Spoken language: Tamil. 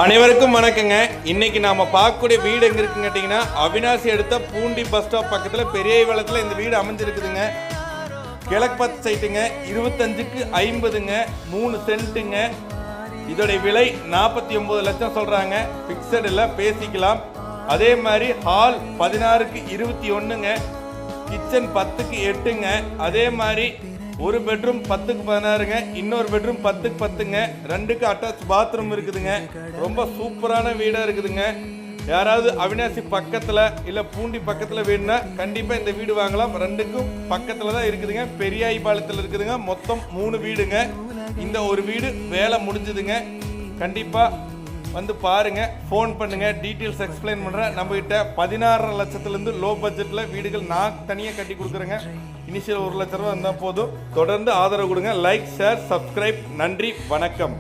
அனைவருக்கும் வணக்கங்க. இன்னைக்கு நாம பார்க்கக்கூடிய வீடு எங்க இருக்குன்னு கேட்டீங்கன்னா, அவினாசி அடுத்த பூண்டி பஸ் ஸ்டாப் பக்கத்துல பெரிய வளத்துல இந்த வீடு அமைஞ்சிருக்குதுங்க. கிழக்கு பார்த்த சைட்டுங்க, 25க்கு 50ங்க, 3 சென்ட்டுங்க. இதோட விலை 49 லட்சம் சொல்றாங்க. பிக்சட் இல்ல, பேசிக்கலாம். அதே மாதிரி ஹால் 16க்கு 21ங்க, கிச்சன் 10க்கு 8ங்க. அதே மாதிரி ஒரு பெட்ரூம் 10க்கு 16ங்க, இன்னொரு பெட்ரூம் 10க்கு 10ங்க, 2க்கு அட்டாச் பாத்ரூம் இருக்குதுங்க. ரொம்ப சூப்பரான வீடாக இருக்குதுங்க. யாராவது அவினாசி பக்கத்தில் இல்லை பூண்டி பக்கத்தில் வேணும்னா கண்டிப்பாக இந்த வீடு வாங்கலாம். 2க்கும் பக்கத்தில் தான் இருக்குதுங்க. பெரியாய்பாளையத்தில் இருக்குதுங்க. மொத்தம் 3 வீடுங்க. இந்த ஒரு வீடு வேலை முடிஞ்சுதுங்க. கண்டிப்பாக வந்து பாருங்க, ஃபோன் பண்ணுங்க, டீட்டெயில்ஸ் எக்ஸ்பிளைன் பண்ணுறேன். நம்மகிட்ட 16 லட்சத்துலேருந்து லோ பட்ஜெட்டில் வீடுகள் நான் தனியாக கட்டி கொடுக்குறேங்க. இனிஷியல் 1 லட்ச ரூபா இருந்தால் போதும். தொடர்ந்து ஆதரவு கொடுங்க. Like, share, subscribe. நன்றி, வணக்கம்.